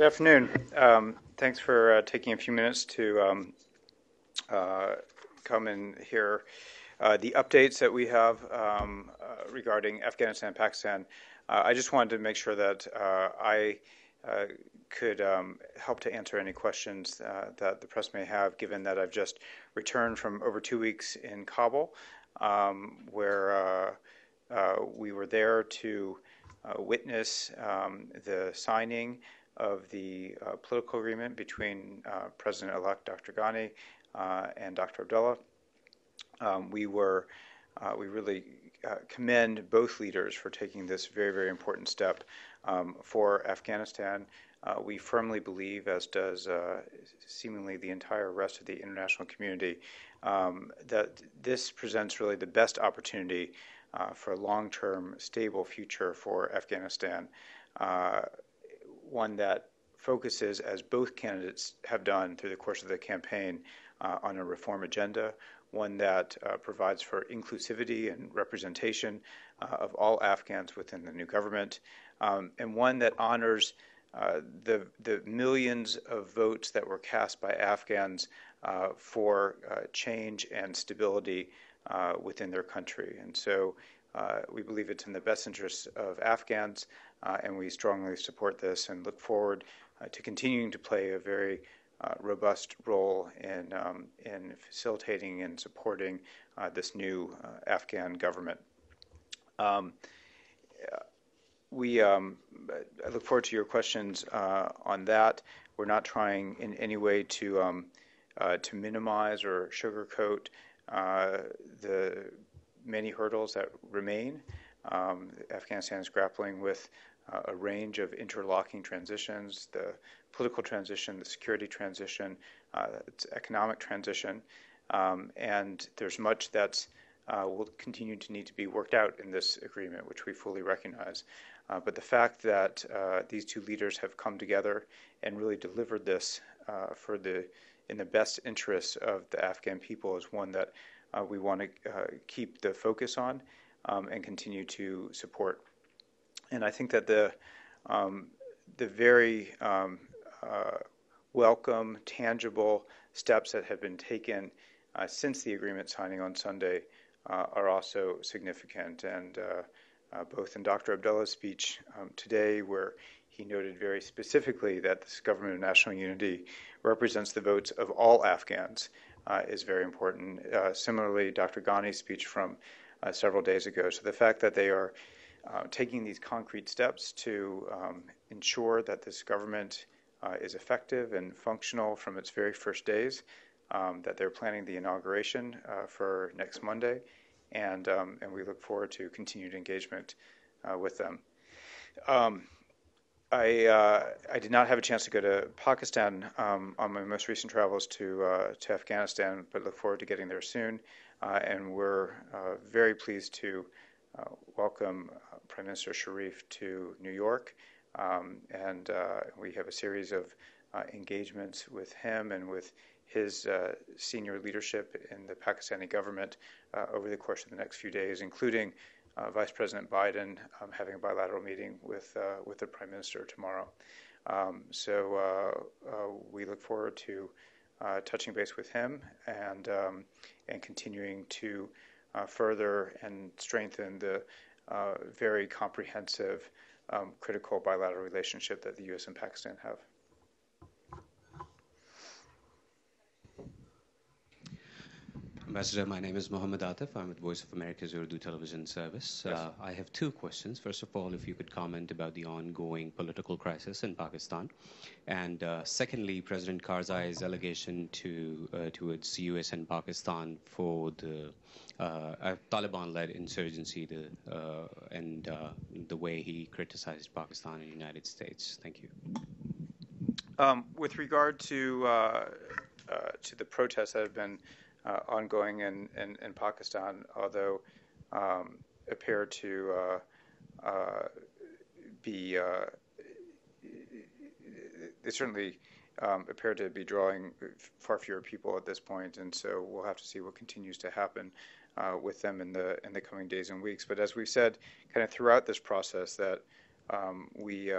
Good afternoon. Thanks for taking a few minutes to come and hear the updates that we have regarding Afghanistan and Pakistan. I just wanted to make sure that I could help to answer any questions that the press may have, given that I've just returned from over 2 weeks in Kabul, where we were there to witness the signing of the political agreement between President-elect Dr. Ghani and Dr. Abdullah. We really commend both leaders for taking this very, very important step for Afghanistan. We firmly believe, as does seemingly the entire rest of the international community, that this presents really the best opportunity for a long-term, stable future for Afghanistan. One that focuses, as both candidates have done through the course of the campaign, on a reform agenda, one that provides for inclusivity and representation of all Afghans within the new government, and one that honors the millions of votes that were cast by Afghans for change and stability within their country. And so we believe it's in the best interests of Afghans, and we strongly support this and look forward to continuing to play a very robust role in facilitating and supporting this new Afghan government. I look forward to your questions on that. We're not trying in any way to minimize or sugarcoat the many hurdles that remain. Afghanistan is grappling with a range of interlocking transitions: the political transition, the security transition, its economic transition, and there's much that will continue to need to be worked out in this agreement, which we fully recognize. But the fact that these two leaders have come together and really delivered this in the best interests of the Afghan people is one that we want to keep the focus on and continue to support. And I think that the very welcome, tangible steps that have been taken since the agreement signing on Sunday are also significant. And both in Dr. Abdullah's speech today, where he noted very specifically that this government of national unity represents the votes of all Afghans, is very important. Similarly, Dr. Ghani's speech from several days ago. So the fact that they are taking these concrete steps to ensure that this government is effective and functional from its very first days, that they're planning the inauguration for next Monday, and we look forward to continued engagement with them. I did not have a chance to go to Pakistan on my most recent travels to Afghanistan, but look forward to getting there soon. And we're very pleased to welcome Prime Minister Sharif to New York. And we have a series of engagements with him and with his senior leadership in the Pakistani government over the course of the next few days, including Vice President Biden having a bilateral meeting with the Prime Minister tomorrow. So we look forward to touching base with him and continuing to further and strengthen the very comprehensive, critical bilateral relationship that the U.S. and Pakistan have. Ambassador, my name is Mohammed Atif. I'm at Voice of America's Urdu television service. Yes. I have two questions. First of all, if you could comment about the ongoing political crisis in Pakistan. And secondly, President Karzai's allegation towards U.S. and Pakistan for the Taliban-led insurgency and the way he criticized Pakistan and the United States. Thank you. With regard to the protests that have been ongoing in Pakistan, although appear to be, they certainly appear to be drawing far fewer people at this point, and so we'll have to see what continues to happen with them in the coming days and weeks. But as we've said, kind of throughout this process, that we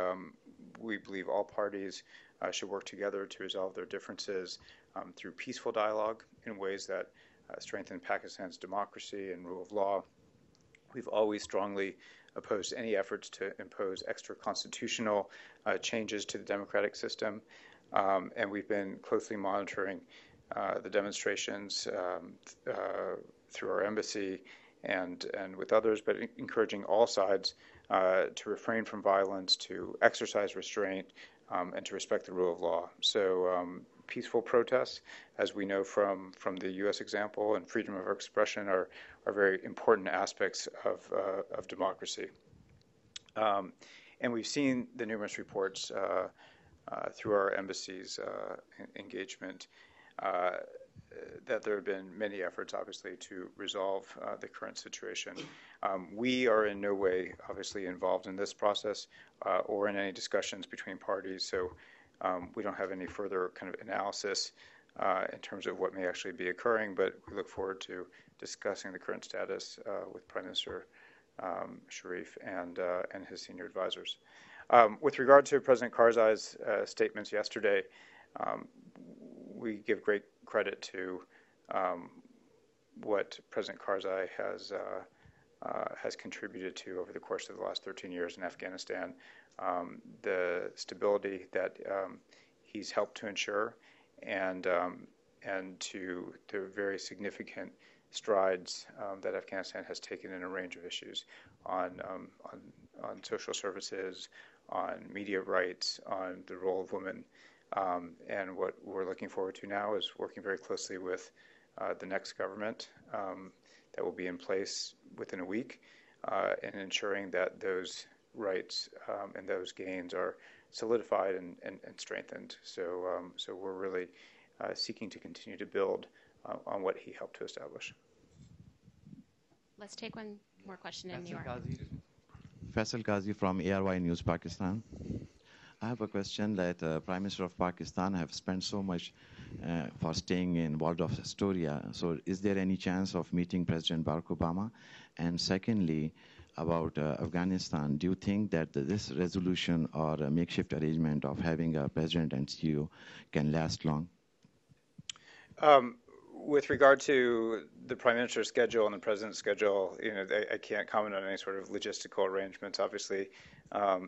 we believe all parties should work together to resolve their differences through peaceful dialogue in ways that strengthen Pakistan's democracy and rule of law. We've always strongly opposed any efforts to impose extra constitutional changes to the democratic system, and we've been closely monitoring the demonstrations through our embassy and with others, but encouraging all sides to refrain from violence, to exercise restraint, and to respect the rule of law. So peaceful protests, as we know from the U.S. example, and freedom of expression are very important aspects of democracy. And we've seen the numerous reports through our embassy's engagement that there have been many efforts, obviously, to resolve the current situation. We are in no way, obviously, involved in this process or in any discussions between parties, so we don't have any further kind of analysis in terms of what may actually be occurring, but we look forward to discussing the current status with Prime Minister Sharif and his senior advisors. With regard to President Karzai's statements yesterday, we give great credit to what President Karzai has contributed to over the course of the last 13 years in Afghanistan, the stability that he's helped to ensure, and to the very significant strides that Afghanistan has taken in a range of issues on social services, on media rights, on the role of women. And what we're looking forward to now is working very closely with the next government that will be in place within a week, and ensuring that those rights and those gains are solidified and strengthened. So we're really seeking to continue to build on what he helped to establish. Let's take one more question in New York. Faisal Qazi from ARY News, Pakistan. I have a question that Prime Minister of Pakistan have spent so much for staying in Waldorf Astoria. So is there any chance of meeting President Barack Obama? And secondly, about Afghanistan, do you think that this resolution or a makeshift arrangement of having a president and CEO can last long? With regard to the Prime Minister's schedule and the President's schedule, I can't comment on any sort of logistical arrangements. Obviously,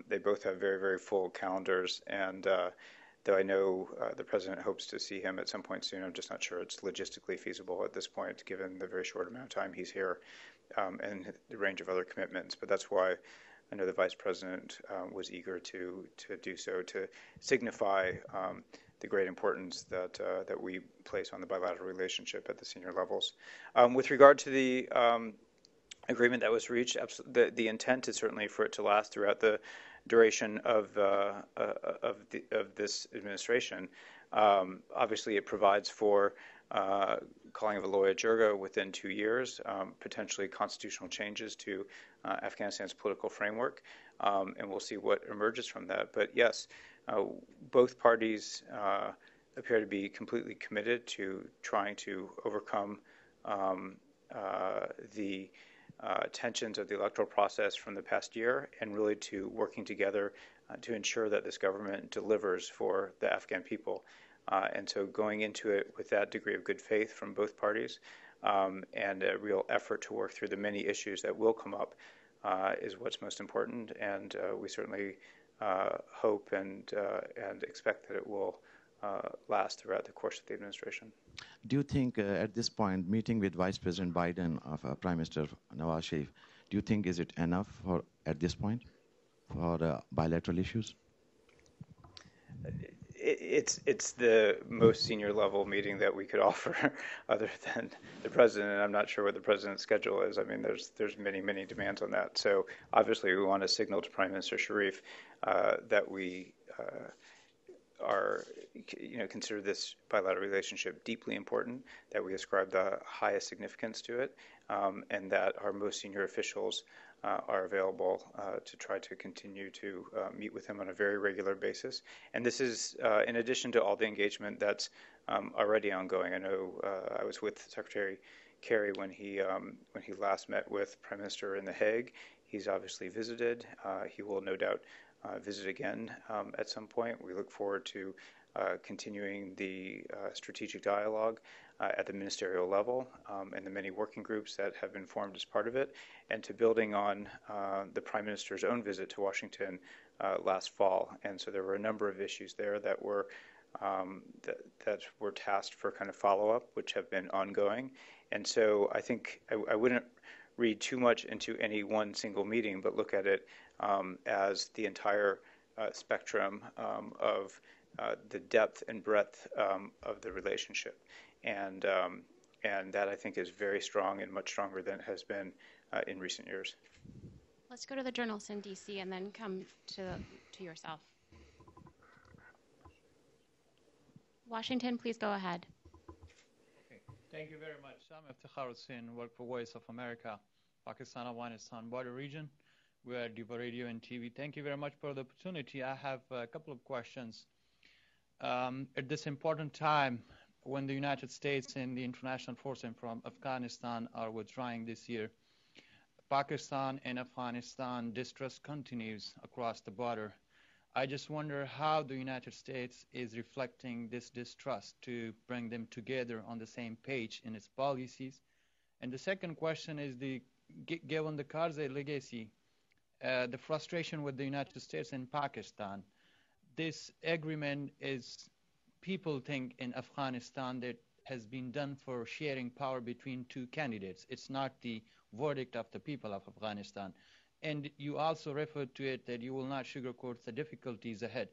they both have very, very full calendars, and though I know the President hopes to see him at some point soon, I'm just not sure it's logistically feasible at this point, given the very short amount of time he's here and the range of other commitments. But that's why I know the Vice President was eager to do so, to signify the great importance that we place on the bilateral relationship at the senior levels. With regard to the agreement that was reached, the intent is certainly for it to last throughout the duration of this administration. Obviously, it provides for calling of a loya jirga within 2 years, potentially constitutional changes to Afghanistan's political framework, and we'll see what emerges from that. But yes, both parties appear to be completely committed to trying to overcome the tensions of the electoral process from the past year, and really to working together to ensure that this government delivers for the Afghan people. And so going into it with that degree of good faith from both parties and a real effort to work through the many issues that will come up is what's most important. And we certainly hope and expect that it will last throughout the course of the administration. Do you think at this point, meeting with Vice President Biden of Prime Minister Nawaz Sharif, do you think is it enough for at this point for bilateral issues? It's the most senior level meeting that we could offer other than the president, and I'm not sure what the president's schedule is. I mean, there's many demands on that. So obviously we want to signal to Prime Minister Sharif that we consider this bilateral relationship deeply important, that we ascribe the highest significance to it, and that our most senior officials are available to try to continue to meet with him on a very regular basis. And this is in addition to all the engagement that's already ongoing. I know I was with Secretary Kerry when he last met with Prime Minister in The Hague. He's obviously visited. He will no doubt visit again at some point. We look forward to continuing the strategic dialogue at the ministerial level and the many working groups that have been formed as part of it, and to building on the Prime Minister's own visit to Washington last fall. And so there were a number of issues there that were that were tasked for kind of follow-up, which have been ongoing. And so I think I wouldn't read too much into any one single meeting, but look at it as the entire spectrum of the depth and breadth of the relationship. And that, I think, is very strong and much stronger than it has been in recent years. Let's go to the journalists in D.C. and then come to yourself. Washington, please go ahead. Okay. Thank you very much. I'm Iftikhar Hussain, work for Voice of America, Pakistan-Afghanistan border region. We are Diva Radio and TV. Thank you very much for the opportunity. I have a couple of questions. At this important time, when the United States and the international forces from Afghanistan are withdrawing this year, Pakistan and Afghanistan distrust continues across the border. I just wonder how the United States is reflecting this distrust to bring them together on the same page in its policies. And the second question is, given the Karzai legacy, the frustration with the United States and Pakistan, this agreement is, people think in Afghanistan, that has been done for sharing power between two candidates. It's not the verdict of the people of Afghanistan. And you also referred to it that you will not sugarcoat the difficulties ahead.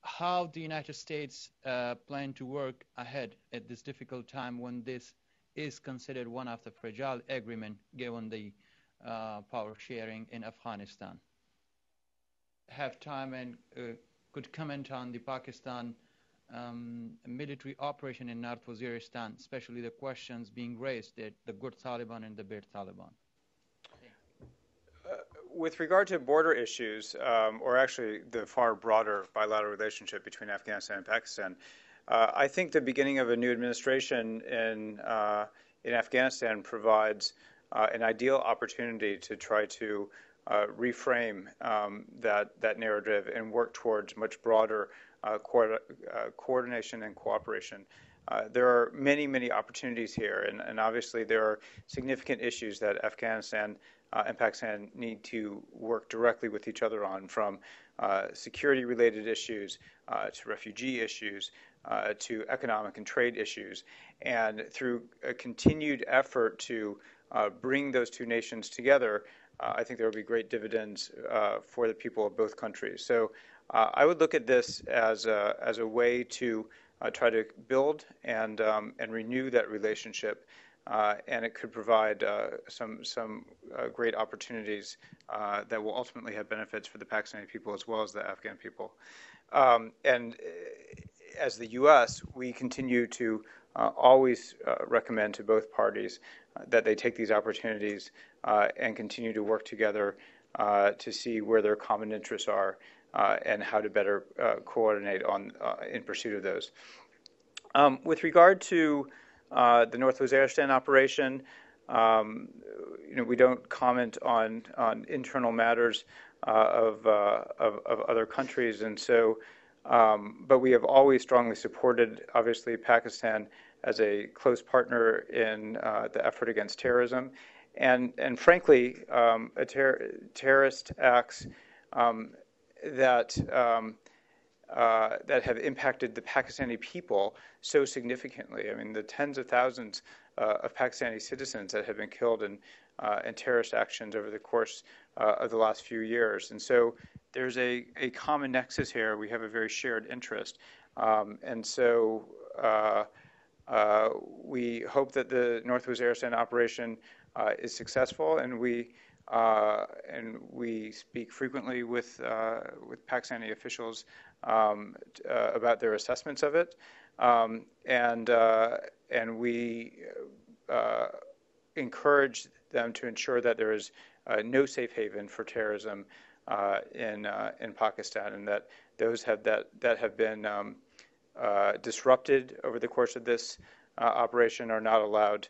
How the United States plan to work ahead at this difficult time when this is considered one of the fragile agreement given the power sharing in Afghanistan? Have time and could comment on the Pakistan military operation in North Waziristan, especially the questions being raised at the good Taliban and the bad Taliban. With regard to border issues, or actually the far broader bilateral relationship between Afghanistan and Pakistan, I think the beginning of a new administration in Afghanistan provides an ideal opportunity to try to reframe that narrative and work towards much broader coordination and cooperation. There are many, many opportunities here, and obviously there are significant issues that Afghanistan and Pakistan need to work directly with each other on, from security-related issues to refugee issues to economic and trade issues. And through a continued effort to bring those two nations together, I think there will be great dividends for the people of both countries. So I would look at this as a way to try to build and renew that relationship. And it could provide some great opportunities that will ultimately have benefits for the Pakistani people as well as the Afghan people. And as the U.S., we continue to always recommend to both parties that they take these opportunities and continue to work together to see where their common interests are and how to better coordinate in pursuit of those. With regard to the North Waziristan operation, we don't comment on internal matters of other countries, and so, but we have always strongly supported, obviously, Pakistan as a close partner in the effort against terrorism, and frankly, terrorist acts that have impacted the Pakistani people so significantly. I mean, the tens of thousands of Pakistani citizens that have been killed in terrorist actions over the course of the last few years. And so there's a common nexus here. We have a very shared interest. And so we hope that the North Waziristan operation is successful, and we speak frequently with Pakistani officials about their assessments of it, and we encourage them to ensure that there is no safe haven for terrorism in Pakistan, and that those that have been disrupted over the course of this operation are not allowed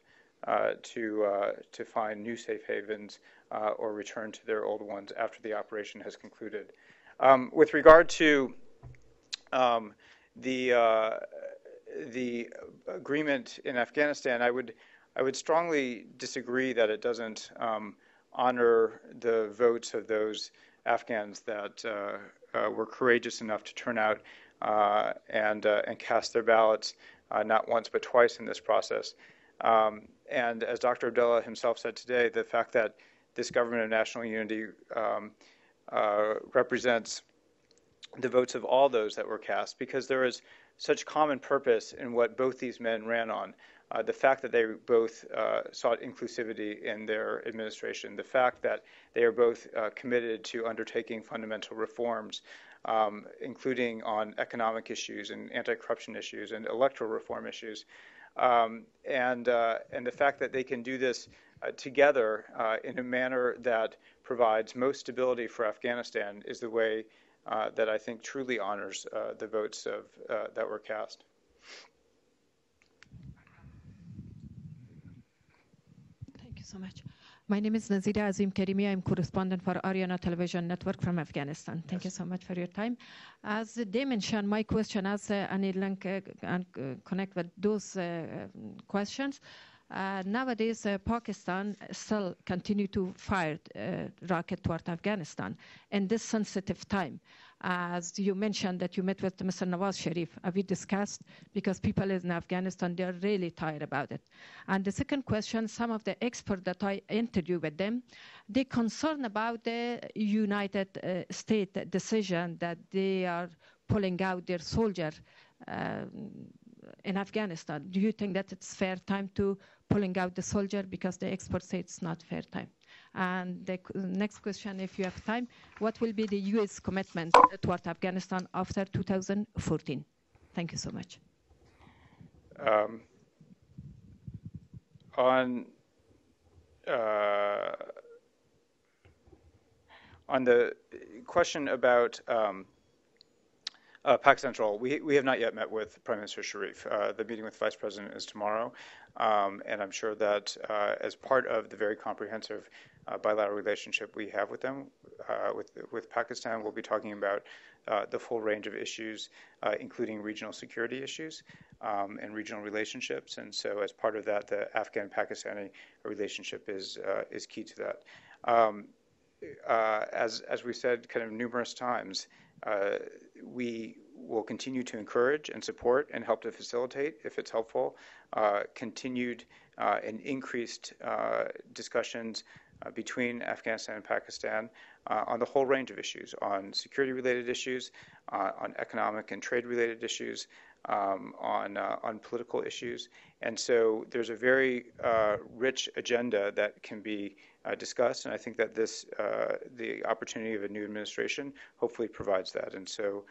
to find new safe havens or return to their old ones after the operation has concluded. With regard to the agreement in Afghanistan, I would strongly disagree that it doesn't honor the votes of those Afghans that were courageous enough to turn out and cast their ballots not once but twice in this process. And as Dr. Abdullah himself said today, the fact that this government of national unity represents the votes of all those that were cast, because there is such common purpose in what both these men ran on. The fact that they both sought inclusivity in their administration, the fact that they are both committed to undertaking fundamental reforms, including on economic issues and anti-corruption issues and electoral reform issues, and the fact that they can do this together in a manner that provides most stability for Afghanistan is the way that I think truly honors the votes of that were cast. Thank you so much. My name is Nazira Azim Karimi. I'm correspondent for Ariana Television Network from Afghanistan. Thank you so much for your time. As they mentioned, my question, as any link and connect with those questions, nowadays, Pakistan still continue to fire rocket toward Afghanistan in this sensitive time. As you mentioned that you met with Mr. Nawaz Sharif, we discussed, because people in Afghanistan, they're really tired about it. And the second question, some of the experts that I interviewed with them, they're concerned about the United States decision that they are pulling out their soldiers in Afghanistan. Do you think that it's fair time to pulling out the soldier? Because the experts say it's not fair time. And the next question, if you have time, what will be the U.S. commitment toward Afghanistan after 2014? Thank you so much. On the question about Pakistan Central, we have not yet met with Prime Minister Sharif. The meeting with Vice President is tomorrow, and I'm sure that as part of the very comprehensive bilateral relationship we have with them, with Pakistan, we'll be talking about the full range of issues, including regional security issues and regional relationships. And so, as part of that, the Afghan-Pakistani relationship is key to that. As we said, kind of numerous times, we will continue to encourage and support and help to facilitate, if it's helpful, continued and increased discussions between Afghanistan and Pakistan on the whole range of issues, on security-related issues, on economic and trade-related issues, on political issues. And so there's a very rich agenda that can be discussed, and I think that this, the opportunity of a new administration hopefully provides that. And so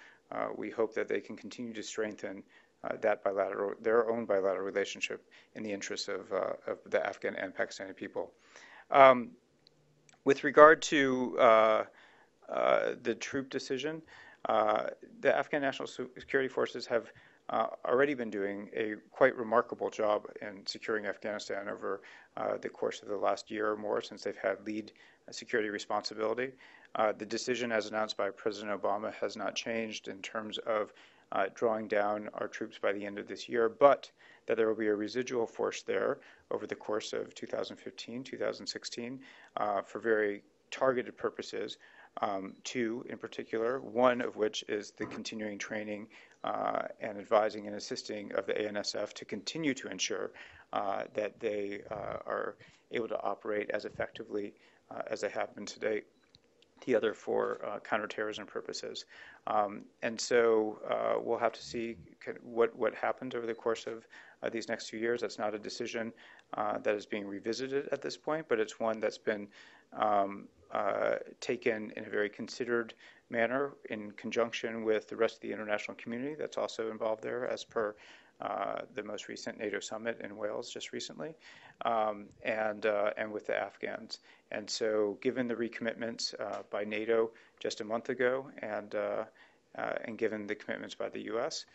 we hope that they can continue to strengthen their own bilateral relationship in the interests of the Afghan and Pakistani people. With regard to the troop decision, the Afghan National Security Forces have already been doing a quite remarkable job in securing Afghanistan over the course of the last year or more, since they've had lead security responsibility. The decision, as announced by President Obama, has not changed in terms of drawing down our troops by the end of this year, but that there will be a residual force there over the course of 2015, 2016, for very targeted purposes. Two in particular, one of which is the continuing training and advising and assisting of the ANSF to continue to ensure that they are able to operate as effectively as they have been to date. The other for counterterrorism purposes. And so we'll have to see what happens over the course of these next few years. That's not a decision that is being revisited at this point, but it's one that's been taken in a very considered manner in conjunction with the rest of the international community that's also involved there, as per the most recent NATO summit in Wales just recently, and with the Afghans. And so, given the recommitments by NATO just a month ago, and given the commitments by the U.S.,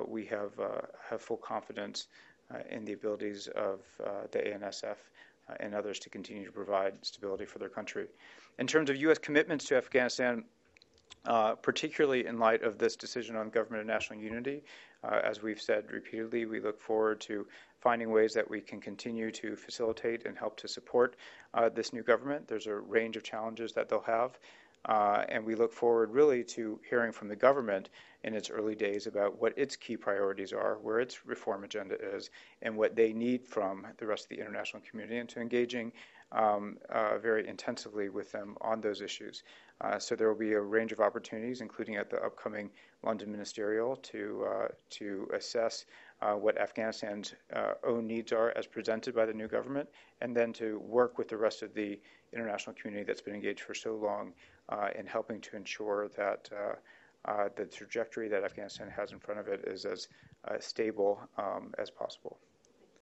we have full confidence in the abilities of the ANSF and others to continue to provide stability for their country. In terms of U.S. commitments to Afghanistan, particularly in light of this decision on government of national unity. As we've said repeatedly, we look forward to finding ways that we can continue to facilitate and help to support this new government. There's a range of challenges that they'll have, and we look forward really to hearing from the government in its early days about what its key priorities are, where its reform agenda is, and what they need from the rest of the international community, and to engaging very intensively with them on those issues. So there will be a range of opportunities, including at the upcoming London Ministerial, to assess what Afghanistan's own needs are as presented by the new government, and then to work with the rest of the international community that's been engaged for so long in helping to ensure that the trajectory that Afghanistan has in front of it is as stable as possible.